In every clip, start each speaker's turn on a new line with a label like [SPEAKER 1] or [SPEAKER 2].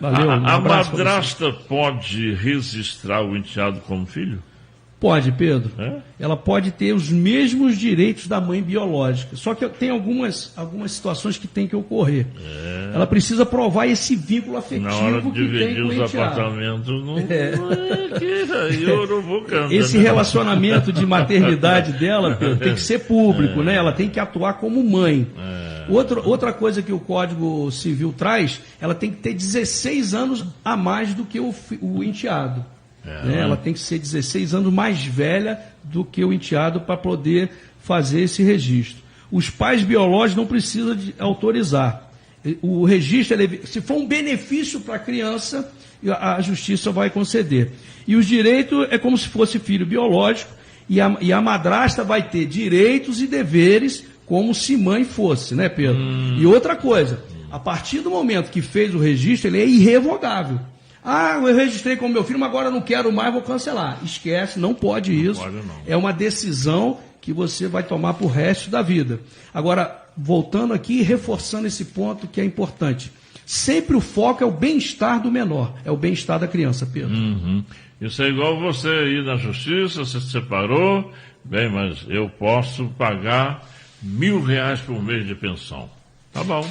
[SPEAKER 1] Valeu,
[SPEAKER 2] A madrasta pode registrar o enteado como filho?
[SPEAKER 1] Pode, Pedro. Ela pode ter os mesmos direitos da mãe biológica. Só que tem algumas situações que tem que ocorrer. Ela precisa provar esse vínculo afetivo
[SPEAKER 2] na hora de
[SPEAKER 1] que tem
[SPEAKER 2] dividir
[SPEAKER 1] com o
[SPEAKER 2] os
[SPEAKER 1] enteado.
[SPEAKER 2] apartamentos, não aí o urubu canta,
[SPEAKER 1] Esse
[SPEAKER 2] né?
[SPEAKER 1] relacionamento de maternidade dela, Pedro, tem que ser público, né? Ela tem que atuar como mãe. Outra coisa que o Código Civil traz, ela tem que ter 16 anos a mais do que o enteado. Né? Ela tem que ser 16 anos mais velha do que o enteado para poder fazer esse registro. Os pais biológicos não precisam de autorizar. O registro, se for um benefício para a criança, a justiça vai conceder. E os direitos é como se fosse filho biológico, e a madrasta vai ter direitos e deveres como se mãe fosse, né, Pedro? E outra coisa, a partir do momento que fez o registro, ele é irrevogável. Eu registrei como meu filho, mas agora não quero mais, vou cancelar. Esquece, não pode isso.
[SPEAKER 2] Não pode, não.
[SPEAKER 1] É uma decisão que você vai tomar para o resto da vida. Agora, voltando aqui e reforçando esse ponto que é importante. Sempre o foco é o bem-estar do menor, é o bem-estar da criança, Pedro.
[SPEAKER 2] Isso é igual você ir na justiça, você se separou, bem, mas eu posso pagar R$1.000 por mês de pensão. Tá bom.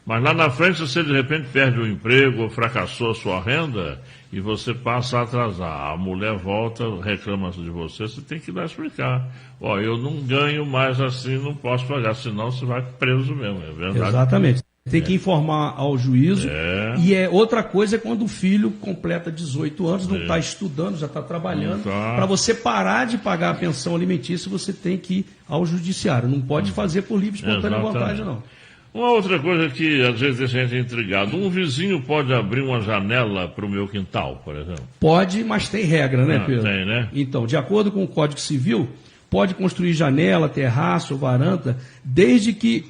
[SPEAKER 2] Mas lá na frente, se você de repente perde o emprego ou fracassou a sua renda e você passa a atrasar, a mulher volta, reclama de você, você tem que ir lá explicar. Eu não ganho mais assim, não posso pagar, senão você vai preso mesmo, é verdade?
[SPEAKER 1] Exatamente. Tem que informar ao juízo. E outra coisa é quando o filho completa 18 anos, não está estudando, já está trabalhando. Para você parar de pagar a pensão alimentícia, você tem que ir ao judiciário. Não pode fazer por livre e espontânea vontade, não.
[SPEAKER 2] Uma outra coisa que às vezes deixa a gente intrigado, um vizinho pode abrir uma janela para o meu quintal, por exemplo?
[SPEAKER 1] Pode, mas tem regra, né, Pedro?
[SPEAKER 2] Tem, né?
[SPEAKER 1] Então, de acordo com o Código Civil, pode construir janela, terraço, varanda, desde que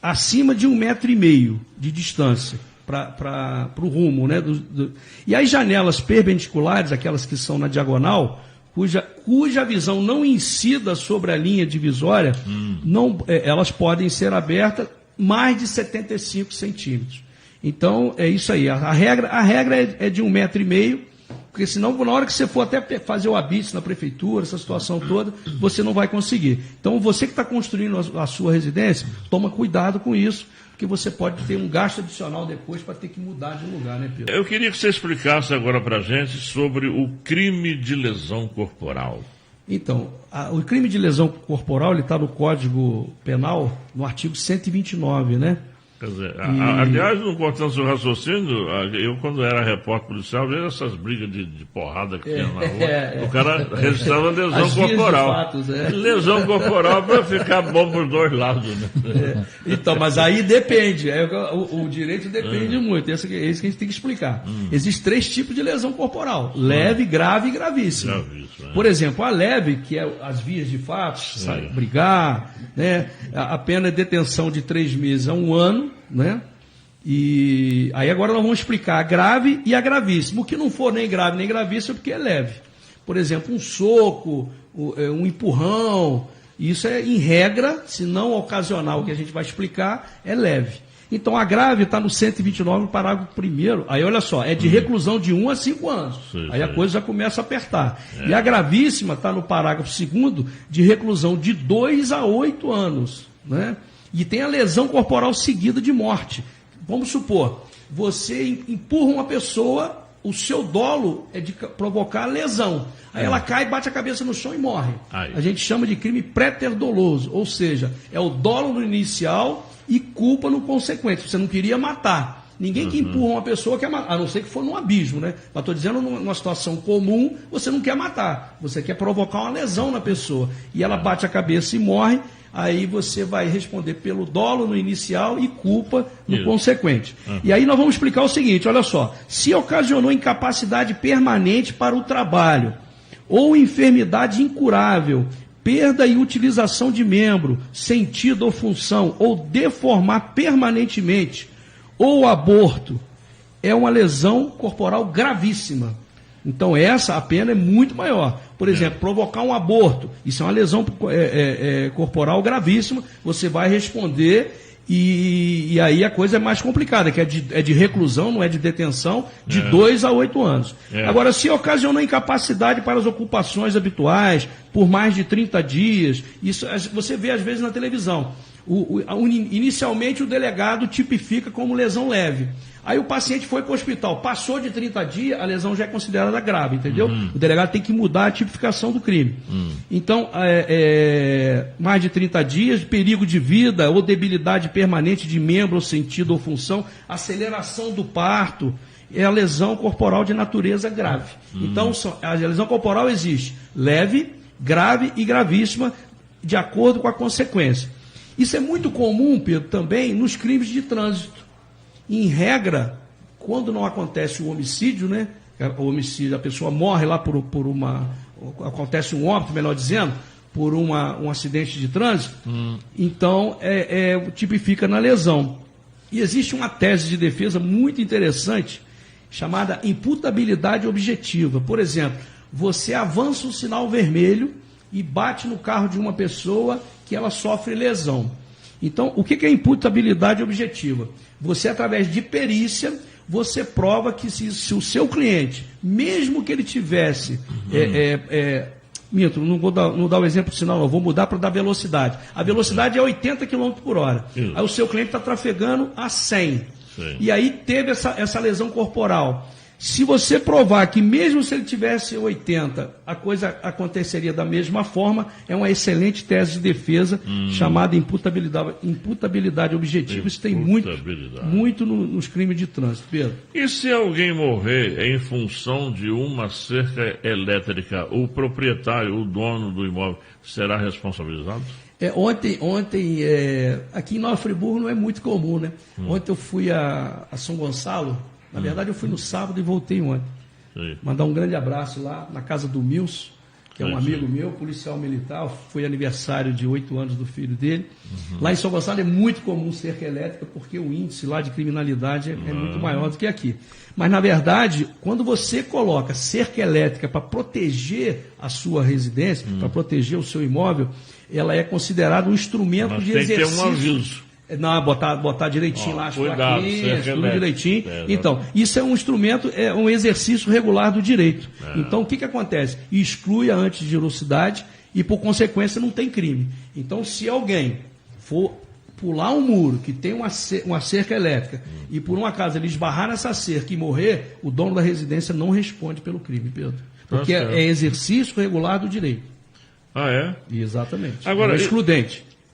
[SPEAKER 1] acima de 1,5 metro de distância para o rumo, né? E as janelas perpendiculares, aquelas que são na diagonal, cuja visão não incida sobre a linha divisória, elas podem ser abertas mais de 75 centímetros. Então, é isso aí. A regra é de 1,5 metro, porque senão, na hora que você for até fazer o habite na prefeitura, essa situação toda, você não vai conseguir. Então, você que está construindo a sua residência, toma cuidado com isso, porque você pode ter um gasto adicional depois para ter que mudar de lugar, né, Pedro?
[SPEAKER 2] Eu queria que você explicasse agora para a gente sobre o crime de lesão corporal.
[SPEAKER 1] Então, o crime de lesão corporal, ele está no Código Penal, no artigo 129, né?
[SPEAKER 2] Quer dizer, aliás, não cortando seu raciocínio, eu quando era repórter policial, vejo essas brigas de porrada que tinha na rua, o cara registrava lesão corporal.
[SPEAKER 1] Fatos,
[SPEAKER 2] lesão corporal para ficar bom para os dois lados. Né?
[SPEAKER 1] Então, mas aí depende, o direito depende muito, é isso que a gente tem que explicar. Existem 3 tipos de lesão corporal, leve, grave e gravíssima. Por exemplo, a leve, que é as vias de fato, brigar, né? A pena é detenção de 3 meses a 1 ano, né? E aí agora nós vamos explicar a grave e a gravíssima. O que não for nem grave nem gravíssimo é porque é leve. Por exemplo, um soco, um empurrão, isso é em regra, se não ocasional, o que a gente vai explicar, é leve. Então a grave está no 129, no parágrafo 1º. Aí olha só, é de reclusão de 1 a 5 anos. Aí a coisa já começa a apertar. E a gravíssima está no parágrafo 2º, de reclusão de 2 a 8 anos. Né? E tem a lesão corporal seguida de morte. Vamos supor, você empurra uma pessoa, o seu dolo é de provocar lesão. Aí ela cai, bate a cabeça no chão e morre. A gente chama de crime préter-doloso, ou seja, é o dolo no inicial e culpa no consequente. Você não queria matar. Ninguém que empurra uma pessoa quer matar, a não ser que for num abismo, né? Mas estou dizendo, numa situação comum, você não quer matar. Você quer provocar uma lesão na pessoa. E ela bate a cabeça e morre, aí você vai responder pelo dolo no inicial e culpa no consequente. E aí nós vamos explicar o seguinte, olha só. Se ocasionou incapacidade permanente para o trabalho, ou enfermidade incurável, perda e utilização de membro, sentido ou função, ou deformar permanentemente, ou aborto, é uma lesão corporal gravíssima. Então a pena é muito maior. Por exemplo, provocar um aborto, isso é uma lesão corporal gravíssima, você vai responder E aí a coisa é mais complicada, que é de reclusão, não é de detenção, de 2 a 8 anos. Agora, se ocasiona incapacidade para as ocupações habituais, por mais de 30 dias, isso você vê às vezes na televisão. Inicialmente o delegado tipifica como lesão leve. Aí o paciente foi para o hospital, passou de 30 dias, a lesão já é considerada grave, entendeu? O delegado tem que mudar a tipificação do crime. Então, mais de 30 dias, perigo de vida ou debilidade permanente de membro, ou sentido ou função, aceleração do parto, é a lesão corporal de natureza grave. Então, a lesão corporal existe leve, grave e gravíssima, de acordo com a consequência. Isso é muito comum, Pedro, também nos crimes de trânsito. Em regra, quando não acontece o homicídio, né? O homicídio, a pessoa morre lá acontece um óbito, melhor dizendo, por um acidente de trânsito, então tipifica na lesão. E existe uma tese de defesa muito interessante, chamada imputabilidade objetiva. Por exemplo, você avança um sinal vermelho e bate no carro de uma pessoa que ela sofre lesão. Então, o que é imputabilidade objetiva? Você, através de perícia, você prova que se o seu cliente, mesmo que ele tivesse... não vou dar o exemplo do sinal, não, vou mudar para dar velocidade. A velocidade é 80 km por hora. Aí o seu cliente está trafegando a 100. Sim. E aí teve essa lesão corporal. Se você provar que mesmo se ele tivesse 80, a coisa aconteceria da mesma forma, é uma excelente tese de defesa chamada imputabilidade objetiva. Isso tem muito nos crimes de trânsito, Pedro.
[SPEAKER 2] E se alguém morrer em função de uma cerca elétrica, o proprietário, o dono do imóvel, será responsabilizado?
[SPEAKER 1] Ontem aqui em Nova Friburgo não é muito comum, né? Ontem eu fui a São Gonçalo. Na verdade, eu fui no sábado e voltei ontem. Sim. Mandar um grande abraço lá na casa do Milson, que é um amigo meu, policial militar. Foi aniversário de 8 anos do filho dele. Lá em São Gonçalo é muito comum cerca elétrica, porque o índice lá de criminalidade é muito maior do que aqui. Mas, na verdade, quando você coloca cerca elétrica para proteger a sua residência, para proteger o seu imóvel, ela é considerada um instrumento de exercício.
[SPEAKER 2] Tem que ter um aviso.
[SPEAKER 1] Não, botar direitinho lá as plaquinhas, tudo direitinho. Então, isso é um instrumento, é um exercício regular do direito. Então, o que acontece? Exclui a antidirosidade e, por consequência, não tem crime. Então, se alguém for pular um muro que tem uma cerca elétrica e, por um acaso, ele esbarrar nessa cerca e morrer, o dono da residência não responde pelo crime, Pedro. Porque é exercício regular do direito.
[SPEAKER 2] Ah, é?
[SPEAKER 1] Exatamente.
[SPEAKER 2] Agora,
[SPEAKER 1] é excludente.